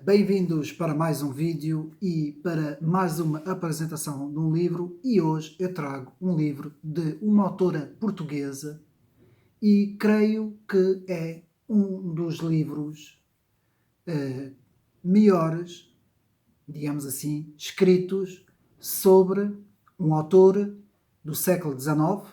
Bem-vindos para mais um vídeo e para mais uma apresentação de um livro, e hoje eu trago um livro de uma autora portuguesa e creio que é um dos livros melhores, digamos assim, escritos sobre um autor do século XIX,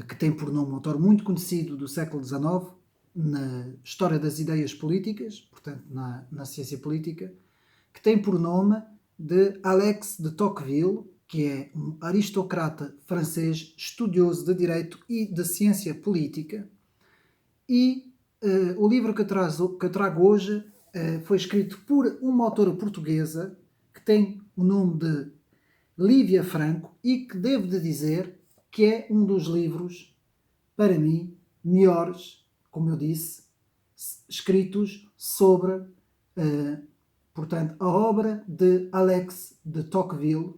que tem por nome um autor muito conhecido do século XIX na história das ideias políticas, portanto na ciência política, que tem por nome de Alex de Tocqueville, que é um aristocrata francês, estudioso de direito e de ciência política. E o livro que eu trago hoje foi escrito por uma autora portuguesa que tem o nome de Lívia Franco e que devo de dizer que é um dos livros, para mim, melhores, como eu disse, escritos sobre portanto, a obra de Alex de Tocqueville,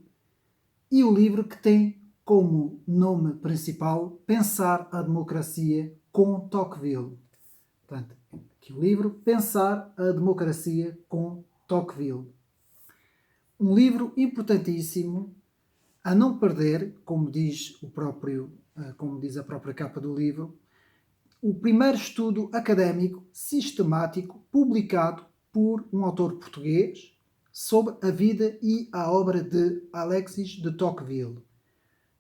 e o livro que tem como nome principal Pensar a Democracia com Tocqueville. Portanto, aqui o livro Pensar a Democracia com Tocqueville. Um livro importantíssimo a não perder, como diz a própria capa do livro, o primeiro estudo académico sistemático publicado por um autor português sobre a vida e a obra de Alexis de Tocqueville.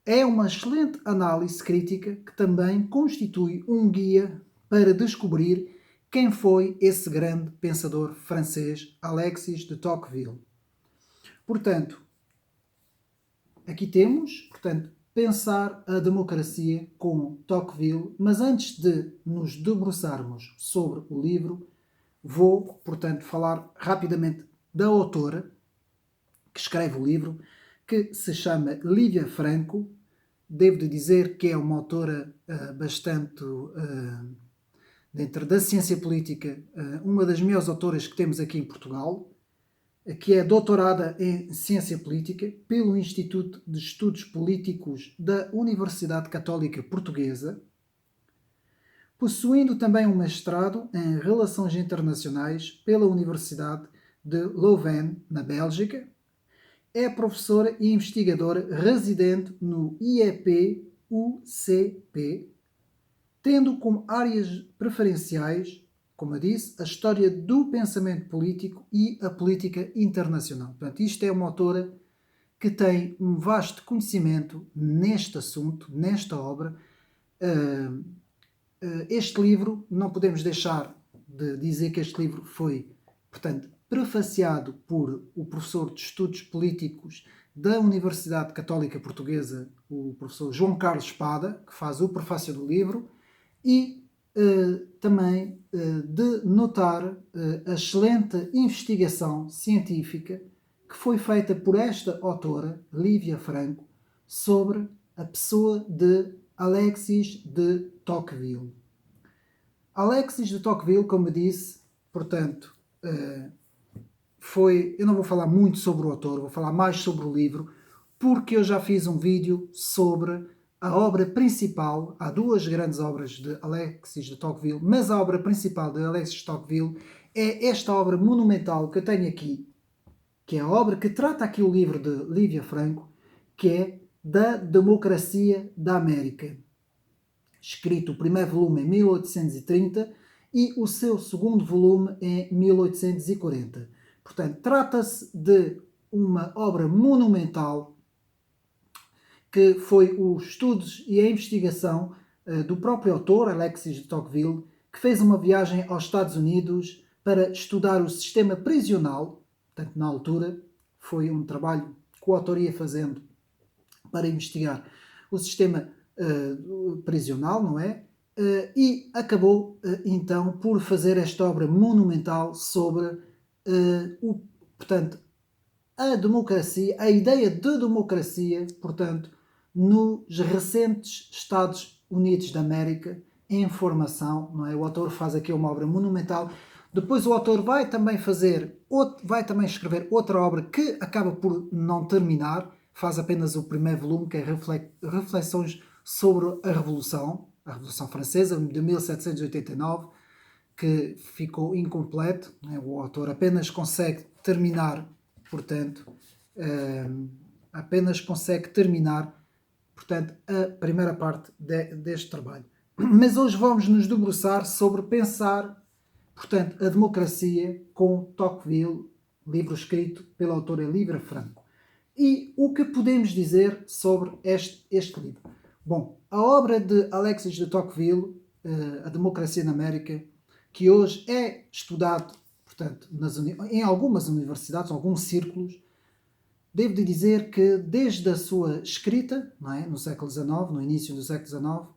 É uma excelente análise crítica que também constitui um guia para descobrir quem foi esse grande pensador francês, Alexis de Tocqueville. Portanto, aqui temos, Pensar a Democracia com Tocqueville, mas antes de nos debruçarmos sobre o livro, vou, falar rapidamente da autora que escreve o livro, que se chama Lívia Franco. Devo de dizer que é uma autora bastante, dentro da ciência política, uma das melhores autoras que temos aqui em Portugal, que é doutorada em Ciência Política pelo Instituto de Estudos Políticos da Universidade Católica Portuguesa, possuindo também um mestrado em Relações Internacionais pela Universidade de Louvain, na Bélgica. É professora e investigadora residente no IEP-UCP, tendo como áreas preferenciais, como eu disse, a história do pensamento político e a política internacional. Portanto, isto é uma autora que tem um vasto conhecimento neste assunto, nesta obra. Este livro, não podemos deixar de dizer que este livro foi, prefaciado por o professor de Estudos Políticos da Universidade Católica Portuguesa, o professor João Carlos Espada, que faz o prefácio do livro, e também de notar a excelente investigação científica que foi feita por esta autora, Lívia Franco, sobre a pessoa de Alexis de Tocqueville. Alexis de Tocqueville, como eu disse, eu não vou falar muito sobre o autor, vou falar mais sobre o livro, porque eu já fiz um vídeo sobre a obra principal. Há duas grandes obras de Alexis de Tocqueville, mas a obra principal de Alexis de Tocqueville é esta obra monumental que eu tenho aqui, que é a obra que trata aqui o livro de Lívia Franco, que é Da Democracia da América. Escrito o primeiro volume em 1830 e o seu segundo volume em 1840. Portanto, trata-se de uma obra monumental que foi os estudos e a investigação do próprio autor, Alexis de Tocqueville, que fez uma viagem aos Estados Unidos para estudar o sistema prisional. Portanto, na altura, foi um trabalho que o autor ia fazendo para investigar o sistema prisional, não é? E acabou, então, por fazer esta obra monumental sobre a democracia, a ideia de democracia, nos recentes Estados Unidos da América, em formação, não é? O autor faz aqui uma obra monumental. Depois o autor vai também escrever outra obra que acaba por não terminar, faz apenas o primeiro volume, que é Reflexões sobre a Revolução Francesa, de 1789, que ficou incompleto, né? O autor apenas consegue terminar, portanto, a primeira parte deste trabalho. Mas hoje vamos nos debruçar sobre pensar, portanto, a democracia com Tocqueville, livro escrito pela autora Livra Franco. E o que podemos dizer sobre este livro? Bom, a obra de Alexis de Tocqueville, A Democracia na América, que hoje é estudado, portanto, em algumas universidades, alguns círculos, devo de dizer que desde a sua escrita, não é, no século XIX, no início do século XIX,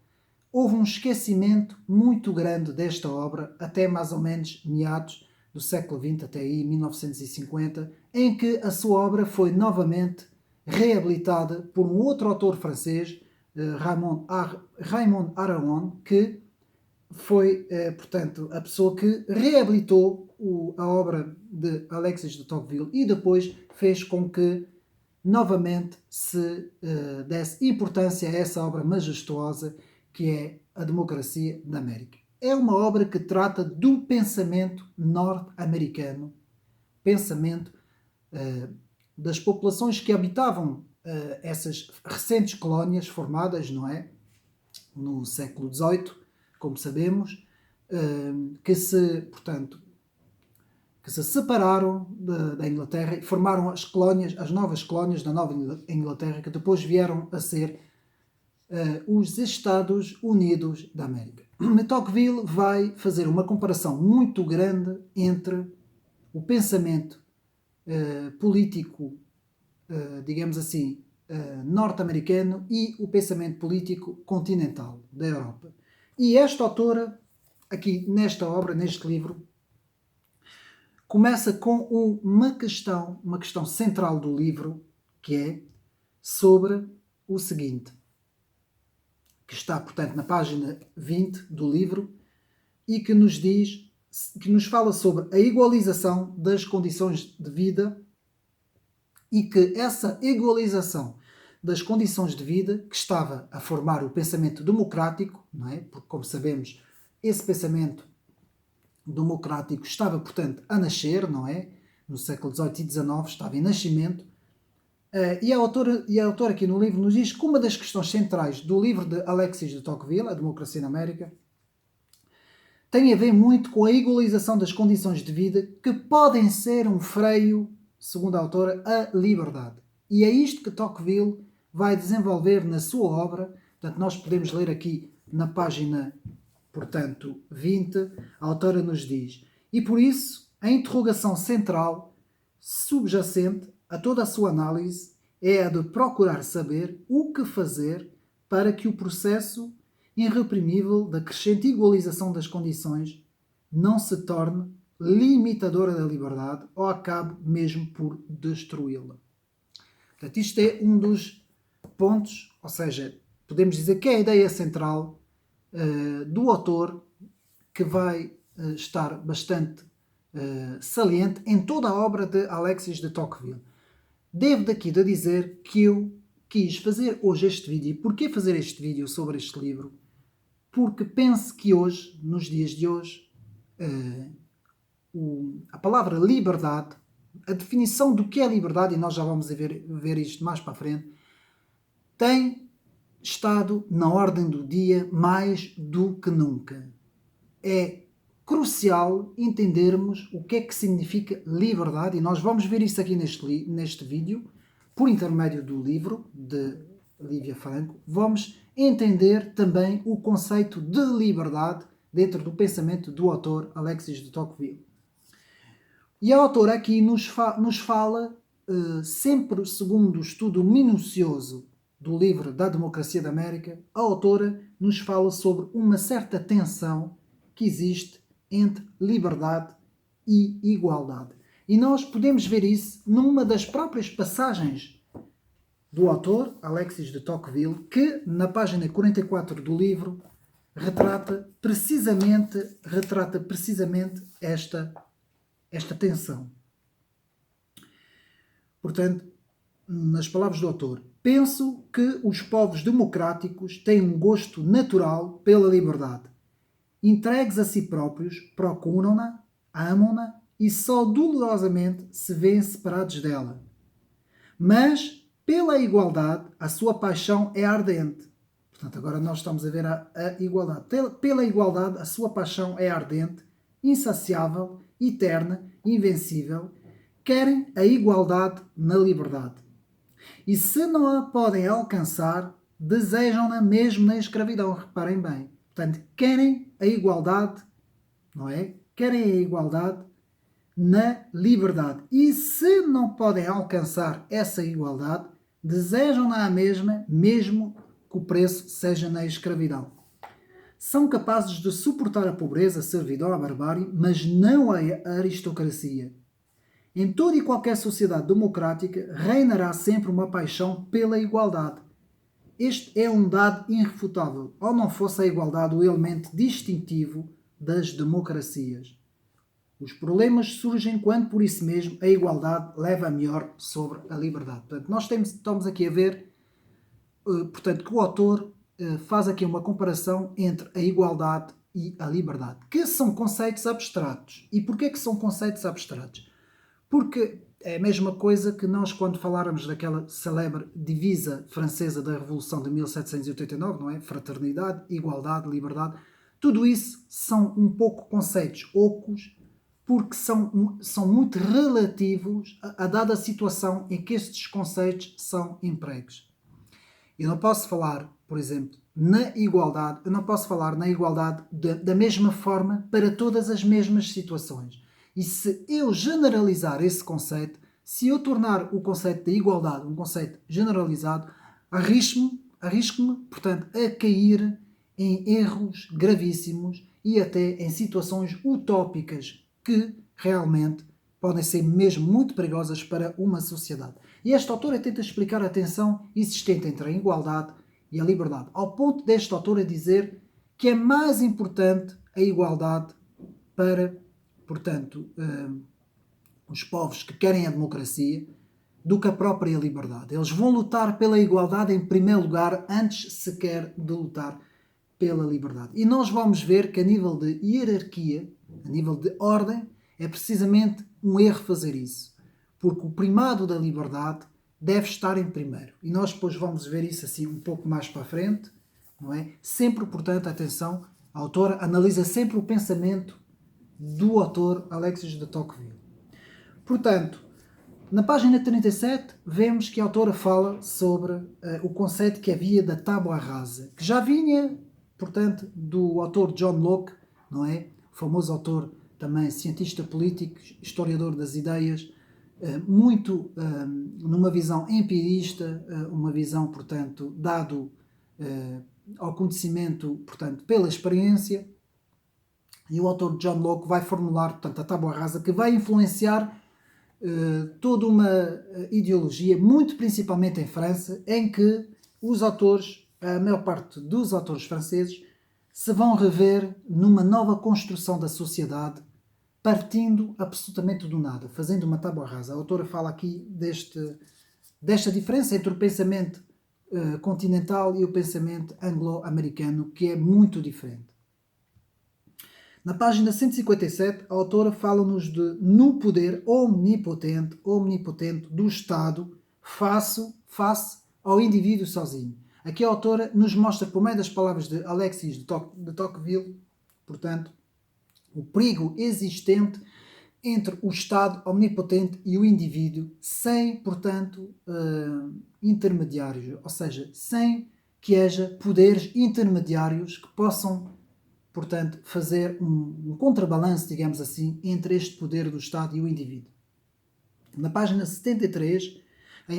houve um esquecimento muito grande desta obra até mais ou menos meados do século XX, até aí 1950, em que a sua obra foi novamente reabilitada por um outro autor francês, Raymond Aron, que foi, portanto, a pessoa que reabilitou a obra de Alexis de Tocqueville e depois fez com que novamente se desse importância a essa obra majestuosa que é A Democracia da América. É uma obra que trata do pensamento norte-americano, pensamento das populações que habitavam essas recentes colónias formadas, não é? No século XVIII, como sabemos, que se, portanto, que se separaram da Inglaterra e formaram as colónias, as novas colónias da Nova Inglaterra, que depois vieram a ser os Estados Unidos da América. Tocqueville vai fazer uma comparação muito grande entre o pensamento político, digamos assim, norte-americano e o pensamento político continental da Europa. E esta autora, aqui nesta obra, neste livro, começa com uma questão central do livro, que é sobre o seguinte, que está, portanto, na página 20 do livro e que nos diz, que nos fala sobre a igualização das condições de vida e que essa igualização das condições de vida que estava a formar o pensamento democrático, não é? Porque, como sabemos, esse pensamento democrático estava, portanto, a nascer, não é? No século XVIII e XIX estava em nascimento. E a autora aqui no livro nos diz que uma das questões centrais do livro de Alexis de Tocqueville, A Democracia na América, tem a ver muito com a igualização das condições de vida que podem ser um freio, segundo a autora, à liberdade. E é isto que Tocqueville vai desenvolver na sua obra. Portanto, nós podemos ler aqui na página, portanto, 20, a autora nos diz: e por isso, a interrogação central, subjacente a toda a sua análise, é a de procurar saber o que fazer para que o processo irreprimível da crescente igualização das condições não se torne limitadora da liberdade ou acabe mesmo por destruí-la. Portanto, isto é um dos pontos, ou seja, podemos dizer que é a ideia central do autor, que vai estar bastante saliente em toda a obra de Alexis de Tocqueville. Devo daqui de dizer que eu quis fazer hoje este vídeo. E porquê fazer este vídeo sobre este livro? Porque penso que hoje, nos dias de hoje, a palavra liberdade, a definição do que é liberdade, e nós já vamos ver isto mais para a frente, tem estado na ordem do dia mais do que nunca. É crucial entendermos o que é que significa liberdade, e nós vamos ver isso aqui neste vídeo, por intermédio do livro de Livia Franco. Vamos entender também o conceito de liberdade dentro do pensamento do autor Alexis de Tocqueville. E a autora aqui nos fala, sempre segundo o estudo minucioso do livro da Democracia da América, a autora nos fala sobre uma certa tensão que existe entre liberdade e igualdade. E nós podemos ver isso numa das próprias passagens do autor, Alexis de Tocqueville, que na página 44 do livro retrata precisamente esta tensão. Portanto, nas palavras do autor, penso que os povos democráticos têm um gosto natural pela liberdade entregues a si próprios, procuram-na, amam-na e só dolorosamente se vêem separados dela. Mas, pela igualdade, a sua paixão é ardente. Portanto, agora nós estamos a ver a igualdade. Pela igualdade, a sua paixão é ardente, insaciável, eterna, invencível. Querem a igualdade na liberdade. E se não a podem alcançar, desejam-na mesmo na escravidão. Reparem bem. Portanto, querem a igualdade, não é? Querem a igualdade na liberdade. E se não podem alcançar essa igualdade, desejam-na a mesma, mesmo que o preço seja na escravidão. São capazes de suportar a pobreza, a servidão, a barbárie, mas não a aristocracia. Em toda e qualquer sociedade democrática reinará sempre uma paixão pela igualdade. Este é um dado irrefutável, ou não fosse a igualdade o elemento distintivo das democracias. Os problemas surgem quando, por isso mesmo, a igualdade leva a melhor sobre a liberdade. Portanto, nós estamos aqui a ver, portanto, que o autor faz aqui uma comparação entre a igualdade e a liberdade, que são conceitos abstratos. E porquê que são conceitos abstratos? Porque é a mesma coisa que nós, quando faláramos daquela célebre divisa francesa da Revolução de 1789, não é? Fraternidade, igualdade, liberdade. Tudo isso são um pouco conceitos ocos, porque são muito relativos a dada situação em que estes conceitos são empregos. Eu não posso falar, por exemplo, na igualdade, eu não posso falar na igualdade da mesma forma para todas as mesmas situações. E se eu generalizar esse conceito, se eu tornar o conceito de igualdade um conceito generalizado, arrisco-me, portanto, a cair em erros gravíssimos e até em situações utópicas que realmente podem ser mesmo muito perigosas para uma sociedade. E esta autora tenta explicar a tensão existente entre a igualdade e a liberdade, ao ponto desta autora dizer que é mais importante a igualdade para, portanto, os povos que querem a democracia do que a própria liberdade. Eles vão lutar pela igualdade em primeiro lugar, antes sequer de lutar pela liberdade. E nós vamos ver que a nível de hierarquia, a nível de ordem, é precisamente um erro fazer isso. Porque o primado da liberdade deve estar em primeiro. E nós depois vamos ver isso assim um pouco mais para a frente, não é? Sempre, portanto, atenção, a autora analisa sempre o pensamento do autor Alexis de Tocqueville. Portanto, na página 37, vemos que a autora fala sobre o conceito que havia da tábua rasa, que já vinha, portanto, do autor John Locke, não é? O famoso autor, também cientista político, historiador das ideias, muito numa visão empirista, uma visão, portanto, dado ao conhecimento, portanto, pela experiência. E o autor John Locke vai formular, portanto, a tábua rasa, que vai influenciar toda uma ideologia, muito principalmente em França, em que os autores, a maior parte dos autores franceses, se vão rever numa nova construção da sociedade, partindo absolutamente do nada, fazendo uma tábua rasa. A autora fala aqui desta diferença entre o pensamento continental e o pensamento anglo-americano, que é muito diferente. Na página 157, a autora fala-nos no poder omnipotente do Estado face ao indivíduo sozinho. Aqui a autora nos mostra, por meio das palavras de Alexis de Tocqueville, portanto, o perigo existente entre o Estado omnipotente e o indivíduo, sem, portanto, intermediários, ou seja, sem que haja poderes intermediários que possam, portanto, fazer um contrabalanço, digamos assim, entre este poder do Estado e o indivíduo. Na página 73,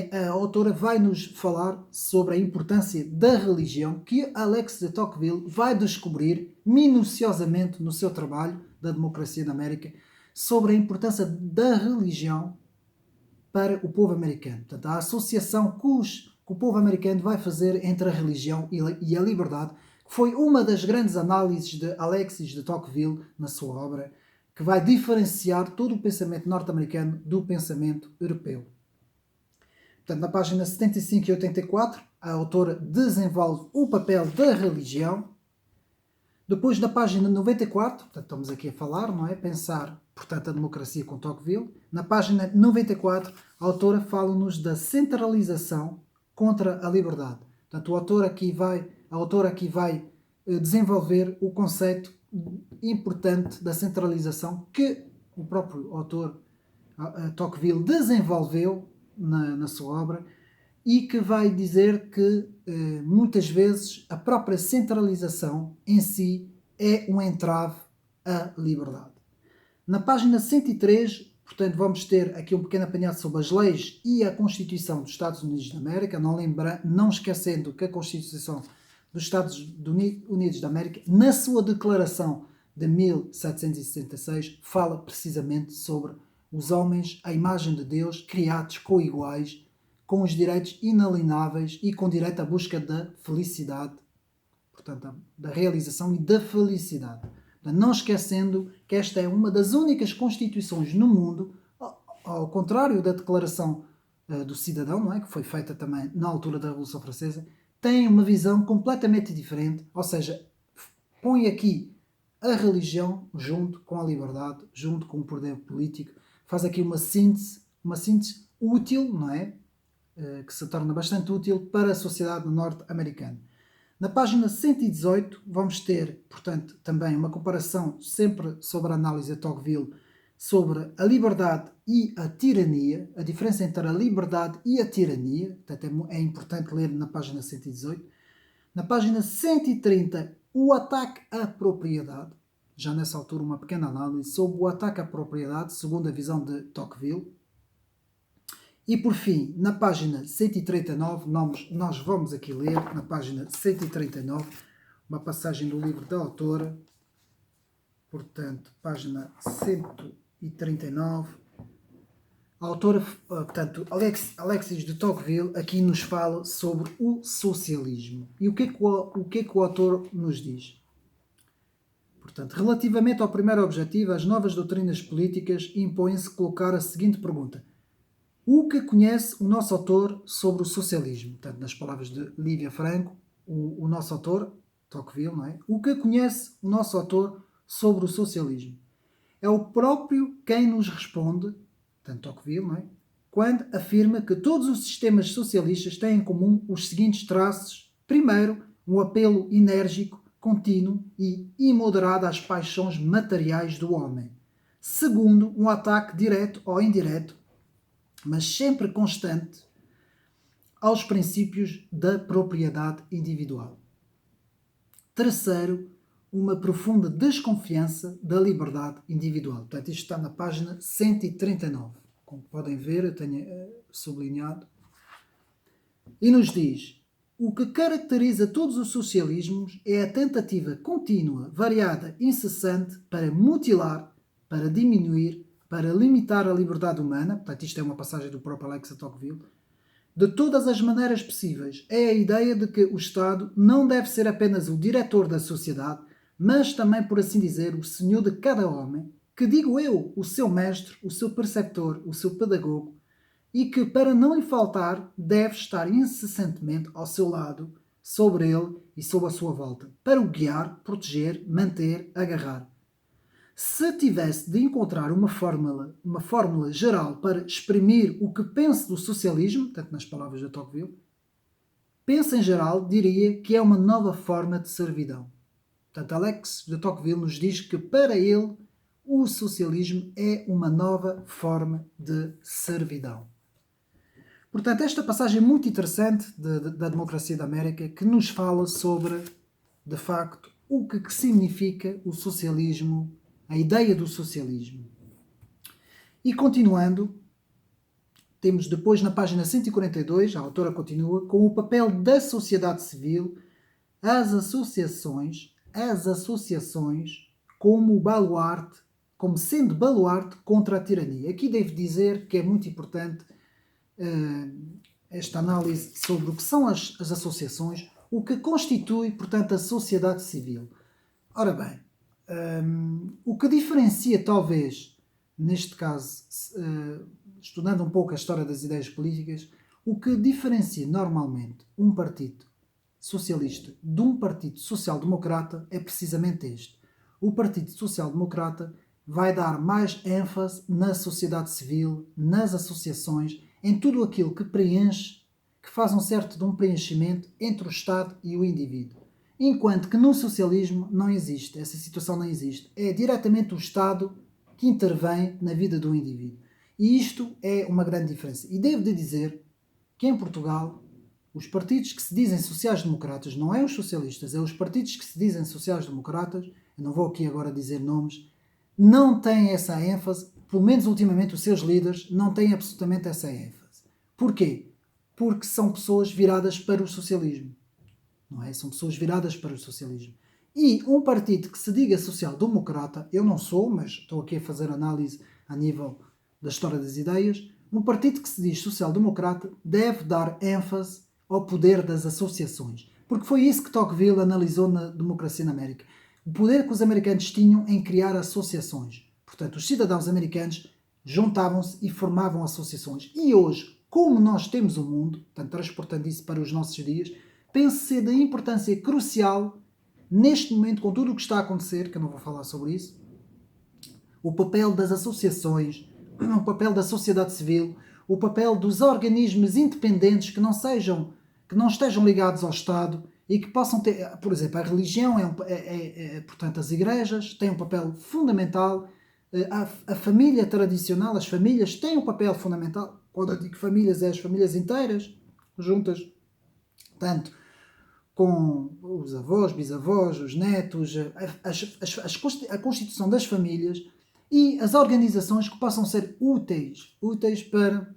a autora vai nos falar sobre a importância da religião, que Alexis de Tocqueville vai descobrir minuciosamente no seu trabalho da Democracia da América, sobre a importância da religião para o povo americano. Portanto, a associação que o povo americano vai fazer entre a religião e a liberdade, que foi uma das grandes análises de Alexis de Tocqueville na sua obra, que vai diferenciar todo o pensamento norte-americano do pensamento europeu. Portanto, na página 75 e 84, a autora desenvolve o papel da religião. Depois da página 94, portanto estamos aqui a falar, não é? Pensar, portanto, a democracia com Tocqueville. Na página 94, a autora fala-nos da centralização contra a liberdade. Portanto, a autora aqui vai desenvolver o conceito importante da centralização que o próprio autor Tocqueville desenvolveu na sua obra e que vai dizer que muitas vezes a própria centralização em si é um entrave à liberdade. Na página 103, portanto, vamos ter aqui um pequeno apanhado sobre as leis e a Constituição dos Estados Unidos da América, não esquecendo que a Constituição dos Estados Unidos da América, na sua declaração de 1766, fala precisamente sobre os homens à imagem de Deus, criados coiguais, com os direitos inalienáveis e com direito à busca da felicidade, portanto, da realização e da felicidade. Não esquecendo que esta é uma das únicas constituições no mundo, ao contrário da Declaração do Cidadão, não é? Que foi feita também na altura da Revolução Francesa, tem uma visão completamente diferente, ou seja, põe aqui a religião junto com a liberdade, junto com o poder político, faz aqui uma síntese útil, não é? Que se torna bastante útil para a sociedade norte-americana. Na página 118 vamos ter, portanto, também uma comparação sempre sobre a análise de Tocqueville sobre a liberdade e a tirania, a diferença entre a liberdade e a tirania, portanto é importante ler na página 118. Na página 130, o ataque à propriedade, já nessa altura uma pequena análise sobre o ataque à propriedade, segundo a visão de Tocqueville. E por fim, na página 139, nós vamos aqui ler, na página 139, uma passagem do livro da autora, portanto, página 139. A autora, portanto, Alexis de Tocqueville, aqui nos fala sobre o socialismo. E o que é que o autor nos diz? Portanto, relativamente ao primeiro objetivo, as novas doutrinas políticas impõem-se colocar a seguinte pergunta: o que conhece o nosso autor sobre o socialismo? Portanto, nas palavras de Lívia Franco, o nosso autor, Tocqueville, não é? O que conhece o nosso autor sobre o socialismo? É o próprio quem nos responde, portanto, Tocqueville, não é? Quando afirma que todos os sistemas socialistas têm em comum os seguintes traços. Primeiro, um apelo enérgico, contínuo e imoderado às paixões materiais do homem. Segundo, um ataque direto ou indireto, mas sempre constante, aos princípios da propriedade individual. Terceiro, uma profunda desconfiança da liberdade individual. Portanto, isto está na página 139. Como podem ver, eu tenho sublinhado. E nos diz: o que caracteriza todos os socialismos é a tentativa contínua, variada, incessante para mutilar, para diminuir, para limitar a liberdade humana, portanto isto é uma passagem do próprio Alexis de Tocqueville, de todas as maneiras possíveis. É a ideia de que o Estado não deve ser apenas o diretor da sociedade, mas também, por assim dizer, o senhor de cada homem, que digo eu, o seu mestre, o seu preceptor, o seu pedagogo, e que, para não lhe faltar, deve estar incessantemente ao seu lado, sobre ele e sob a sua volta, para o guiar, proteger, manter, agarrar. Se tivesse de encontrar uma fórmula geral para exprimir o que penso do socialismo, tanto nas palavras de Tocqueville, penso em geral, diria que é uma nova forma de servidão. Portanto, Alexis de Tocqueville nos diz que para ele o socialismo é uma nova forma de servidão. Portanto, esta passagem é muito interessante da democracia da América, que nos fala sobre, de facto, o que significa o socialismo, a ideia do socialismo. E continuando, temos depois na página 142, a autora continua, com o papel da sociedade civil, as associações como baluarte, como sendo baluarte contra a tirania. Aqui devo dizer que é muito importante esta análise sobre o que são as associações, o que constitui, portanto, a sociedade civil. Ora bem, o que diferencia, talvez, neste caso, estudando um pouco a história das ideias políticas, o que diferencia normalmente um partido socialista de um partido social-democrata é precisamente este. O Partido Social-Democrata vai dar mais ênfase na sociedade civil, nas associações, em tudo aquilo que preenche, que faz um certo de um preenchimento entre o Estado e o indivíduo. Enquanto que no socialismo não existe, essa situação não existe. É diretamente o Estado que intervém na vida do indivíduo. E isto é uma grande diferença. E devo de dizer que em Portugal, os partidos que se dizem sociais-democratas, não é os socialistas, é os partidos que se dizem sociais-democratas, eu não vou aqui agora dizer nomes, não têm essa ênfase, pelo menos ultimamente os seus líderes não têm absolutamente essa ênfase. Porquê? Porque são pessoas viradas para o socialismo. Não é? São pessoas viradas para o socialismo. E um partido que se diga social-democrata, eu não sou, mas estou aqui a fazer análise a nível da história das ideias, um partido que se diz social-democrata deve dar ênfase ao poder das associações. Porque foi isso que Tocqueville analisou na democracia na América. O poder que os americanos tinham em criar associações. Portanto, os cidadãos americanos juntavam-se e formavam associações. E hoje, como nós temos o mundo, portanto, transportando isso para os nossos dias, penso-se da importância crucial, neste momento, com tudo o que está a acontecer, que eu não vou falar sobre isso, o papel das associações, o papel da sociedade civil, o papel dos organismos independentes que não estejam ligados ao Estado e que possam ter, por exemplo, a religião, portanto, as igrejas têm um papel fundamental, a família tradicional, as famílias têm um papel fundamental. Quando eu digo famílias, é as famílias inteiras, juntas, tanto com os avós, bisavós, os netos, a constituição das famílias e as organizações que possam ser úteis para,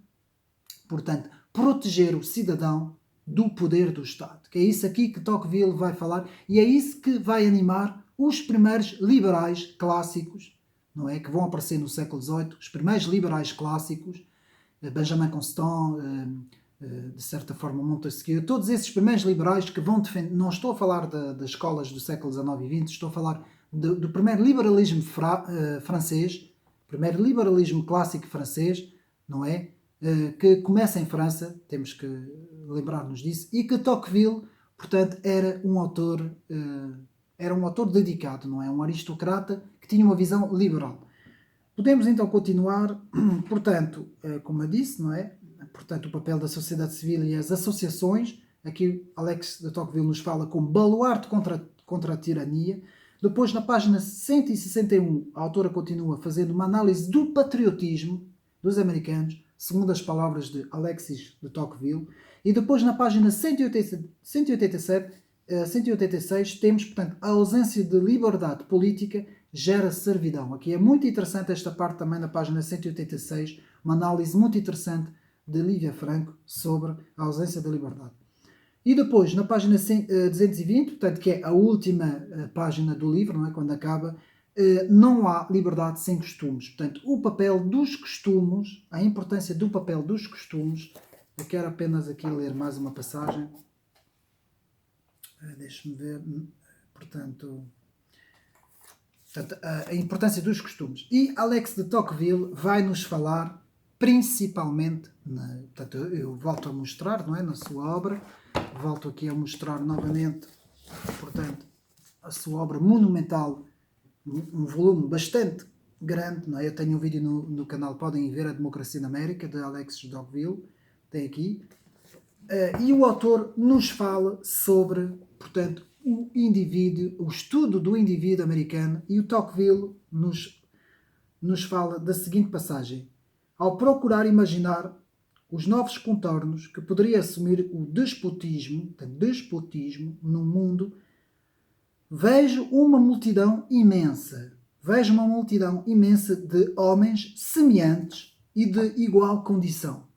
portanto, proteger o cidadão do poder do Estado. Que é isso aqui que Tocqueville vai falar e é isso que vai animar os primeiros liberais clássicos, não é? Que vão aparecer no século XVIII, os primeiros liberais clássicos, Benjamin Constant, de certa forma Montesquieu, todos esses primeiros liberais que vão defender, não estou a falar das escolas do século XIX e XX, estou a falar do primeiro liberalismo francês, primeiro liberalismo clássico francês, não é? Que começa em França, temos que lembrar-nos disso, e que Tocqueville, portanto, era um autor dedicado, não é? Um aristocrata que tinha uma visão liberal. Podemos então continuar, portanto, como eu disse, não é? Portanto, o papel da sociedade civil e as associações, aqui Alex de Tocqueville nos fala como baluarte contra a tirania. Depois, na página 161, a autora continua fazendo uma análise do patriotismo dos americanos, segundo as palavras de Alexis de Tocqueville. E depois, na página 186, temos, portanto, a ausência de liberdade política gera servidão. Aqui é muito interessante esta parte também na página 186, uma análise muito interessante de Lívia Franco sobre a ausência de liberdade. E depois, na página 220, portanto, que é a última página do livro, não é? Quando acaba, não há liberdade sem costumes. Portanto, o papel dos costumes, a importância do papel dos costumes, eu quero apenas aqui ler mais uma passagem. Deixe-me ver, portanto, a importância dos costumes. E Alex de Tocqueville vai nos falar principalmente, portanto, eu volto a mostrar, não é, na sua obra, volto aqui a mostrar novamente, portanto, a sua obra monumental, um volume bastante grande, não é? Eu tenho um vídeo no canal, podem ver, A Democracia na América, de Alex de Tocqueville, tem aqui, e o autor nos fala sobre, portanto, o indivíduo, o estudo do indivíduo americano, e o Tocqueville nos fala da seguinte passagem: ao procurar imaginar os novos contornos que poderia assumir o despotismo no mundo, vejo uma multidão imensa de homens semelhantes e de igual condição.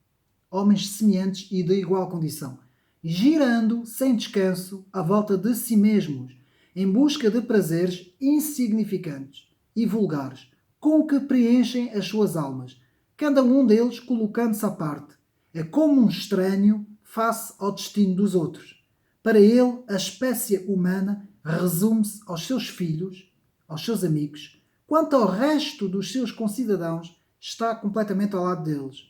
Girando sem descanso à volta de si mesmos, em busca de prazeres insignificantes e vulgares, com que preenchem as suas almas, cada um deles colocando-se à parte. É como um estranho face ao destino dos outros. Para ele, a espécie humana resume-se aos seus filhos, aos seus amigos, quanto ao resto dos seus concidadãos, está completamente ao lado deles.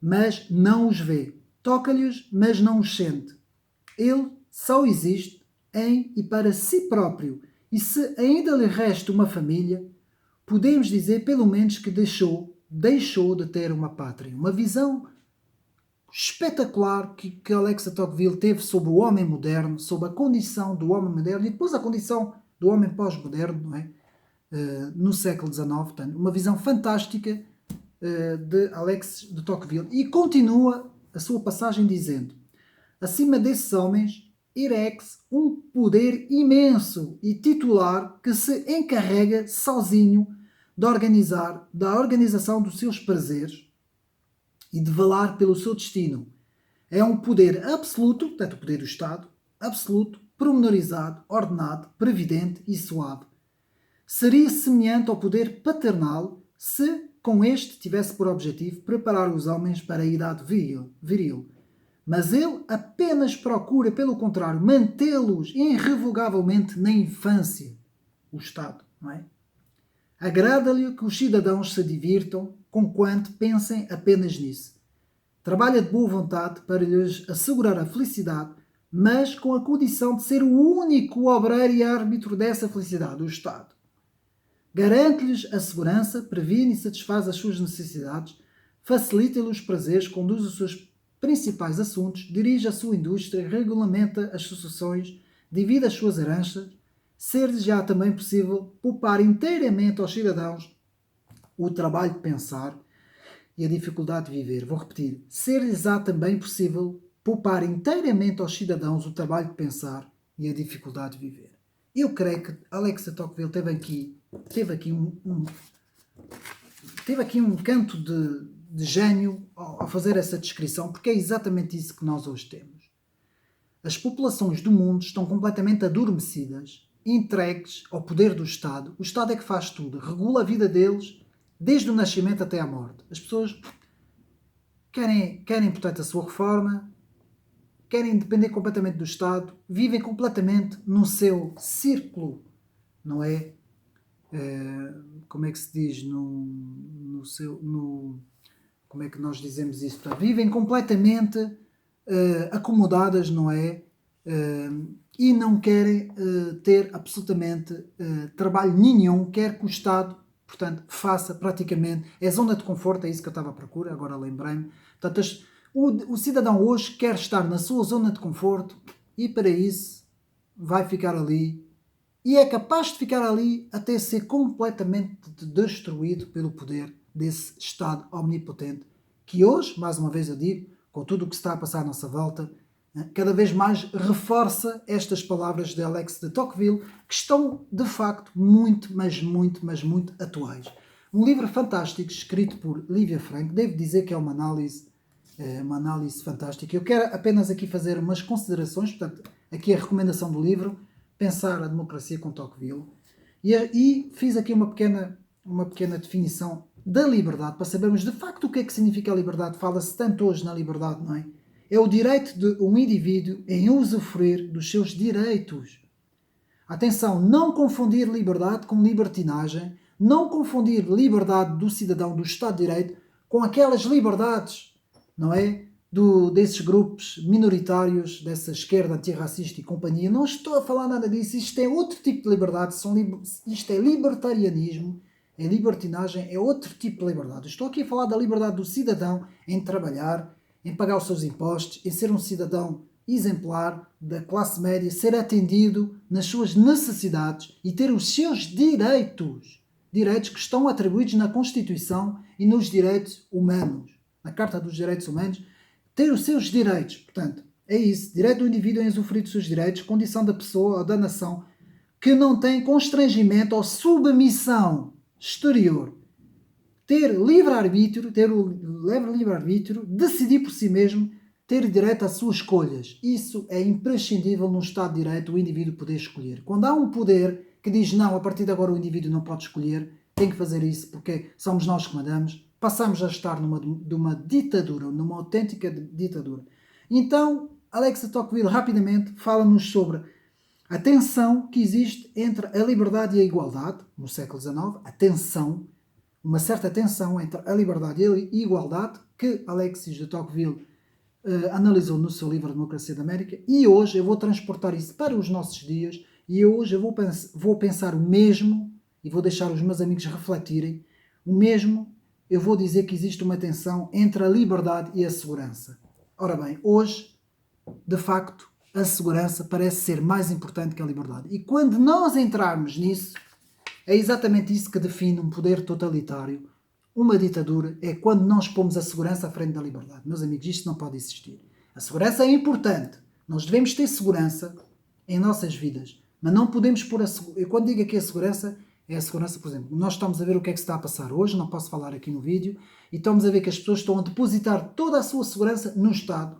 Mas não os vê. Toca-lhes, mas não os sente. Ele só existe em e para si próprio, e se ainda lhe resta uma família, podemos dizer pelo menos que deixou de ter uma pátria. Uma visão espetacular que Alexa Tocqueville teve sobre o homem moderno, sobre a condição do homem moderno e depois a condição do homem pós-moderno, não é? No século XIX. Portanto, uma visão fantástica de Alex de Tocqueville. E continua a sua passagem dizendo: acima desses homens eregue-se um poder imenso e titular que se encarrega sozinho da organização dos seus prazeres e de velar pelo seu destino. É um poder absoluto, portanto o poder do Estado, absoluto, pormenorizado, ordenado, previdente e suave. Seria semelhante ao poder paternal se com este tivesse por objetivo preparar os homens para a idade viril. Mas ele apenas procura, pelo contrário, mantê-los irrevogavelmente na infância. O Estado, não é? Agrada-lhe que os cidadãos se divirtam, conquanto pensem apenas nisso. Trabalha de boa vontade para lhes assegurar a felicidade, mas com a condição de ser o único obreiro e árbitro dessa felicidade, o Estado. Garante-lhes a segurança, previne e satisfaz as suas necessidades, facilita-lhes os prazeres, conduz os seus principais assuntos, dirige a sua indústria, regulamenta as sucessões, divide as suas heranças, ser-lhes já também possível poupar inteiramente aos cidadãos o trabalho de pensar e a dificuldade de viver. Vou repetir. Ser-lhes também possível poupar inteiramente aos cidadãos o trabalho de pensar e a dificuldade de viver. Eu creio que Alexa Tocqueville teve aqui um canto de gênio ao fazer essa descrição, porque é exatamente isso que nós hoje temos. As populações do mundo estão completamente adormecidas, entregues ao poder do Estado. O Estado é que faz tudo, regula a vida deles desde o nascimento até à morte. As pessoas querem portanto, a sua reforma, querem depender completamente do Estado, vivem completamente no seu círculo, não é? Como é que se diz? Como é que nós dizemos isso? Vivem completamente acomodadas, não é? E não querem ter absolutamente trabalho nenhum, quer que o Estado, portanto, faça praticamente, é zona de conforto, é isso que eu estava à procura, agora lembrei-me. Portanto, o cidadão hoje quer estar na sua zona de conforto e para isso vai ficar ali e é capaz de ficar ali até ser completamente destruído pelo poder desse Estado omnipotente que hoje, mais uma vez eu digo, com tudo o que se está a passar à nossa volta, cada vez mais reforça estas palavras de Alex de Tocqueville, que estão de facto muito, mas muito atuais. Um livro fantástico escrito por Lívia Frank, devo dizer que é uma análise fantástica. Eu quero apenas aqui fazer umas considerações, portanto, aqui a recomendação do livro, Pensar a Democracia com Tocqueville, e fiz aqui uma pequena definição da liberdade, para sabermos de facto o que é que significa a liberdade. Fala-se tanto hoje na liberdade, não é? É o direito de um indivíduo em usufruir dos seus direitos. Atenção, não confundir liberdade com libertinagem, não confundir liberdade do cidadão, do Estado de Direito, com aquelas liberdades, não é? Desses grupos minoritários, dessa esquerda antirracista e companhia. Não estou a falar nada disso, isto é outro tipo de liberdade, isto é libertarianismo, é libertinagem, é outro tipo de liberdade. Estou aqui a falar da liberdade do cidadão em trabalhar, em pagar os seus impostos, em ser um cidadão exemplar da classe média, ser atendido nas suas necessidades e ter os seus direitos que estão atribuídos na Constituição e nos direitos humanos, na Carta dos Direitos Humanos, ter os seus direitos. Portanto, é isso, direito do indivíduo em usufruir dos seus direitos, condição da pessoa ou da nação que não tem constrangimento ou submissão exterior. Ter livre-arbítrio, decidir por si mesmo, ter direito às suas escolhas. Isso é imprescindível num Estado de Direito, o indivíduo poder escolher. Quando há um poder que diz não, a partir de agora o indivíduo não pode escolher, tem que fazer isso porque somos nós que mandamos, passamos a estar numa ditadura, numa autêntica ditadura. Então, Alexa Tocqueville rapidamente fala-nos sobre a tensão que existe entre a liberdade e a igualdade, no século XIX, uma certa tensão entre a liberdade e a igualdade, que Alexis de Tocqueville analisou no seu livro A Democracia da América, e hoje eu vou transportar isso para os nossos dias, e hoje eu vou pensar o mesmo, e vou deixar os meus amigos refletirem, o mesmo, eu vou dizer que existe uma tensão entre a liberdade e a segurança. Ora bem, hoje, de facto, a segurança parece ser mais importante que a liberdade. E quando nós entrarmos nisso, é exatamente isso que define um poder totalitário. Uma ditadura é quando nós pomos a segurança à frente da liberdade. Meus amigos, isto não pode existir. A segurança é importante. Nós devemos ter segurança em nossas vidas. Mas não podemos pôr a segurança. Eu quando digo aqui a segurança, é a segurança, por exemplo, nós estamos a ver o que é que se está a passar hoje, não posso falar aqui no vídeo, e estamos a ver que as pessoas estão a depositar toda a sua segurança no Estado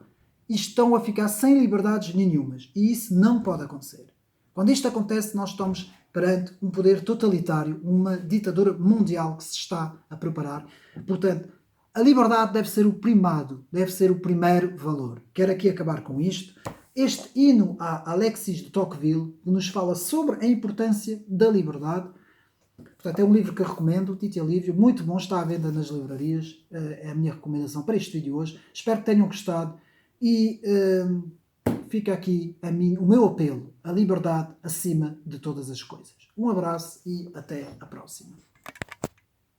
e estão a ficar sem liberdades nenhumas. E isso não pode acontecer. Quando isto acontece, nós estamos perante um poder totalitário, uma ditadura mundial que se está a preparar. Portanto, a liberdade deve ser o primado, deve ser o primeiro valor. Quero aqui acabar com isto. Este hino a Alexis de Tocqueville, que nos fala sobre a importância da liberdade. Portanto, é um livro que eu recomendo, Tito Livio, muito bom, está à venda nas livrarias. É a minha recomendação para este vídeo hoje. Espero que tenham gostado e fica aqui o meu apelo, a liberdade acima de todas as coisas. Um abraço e até a próxima.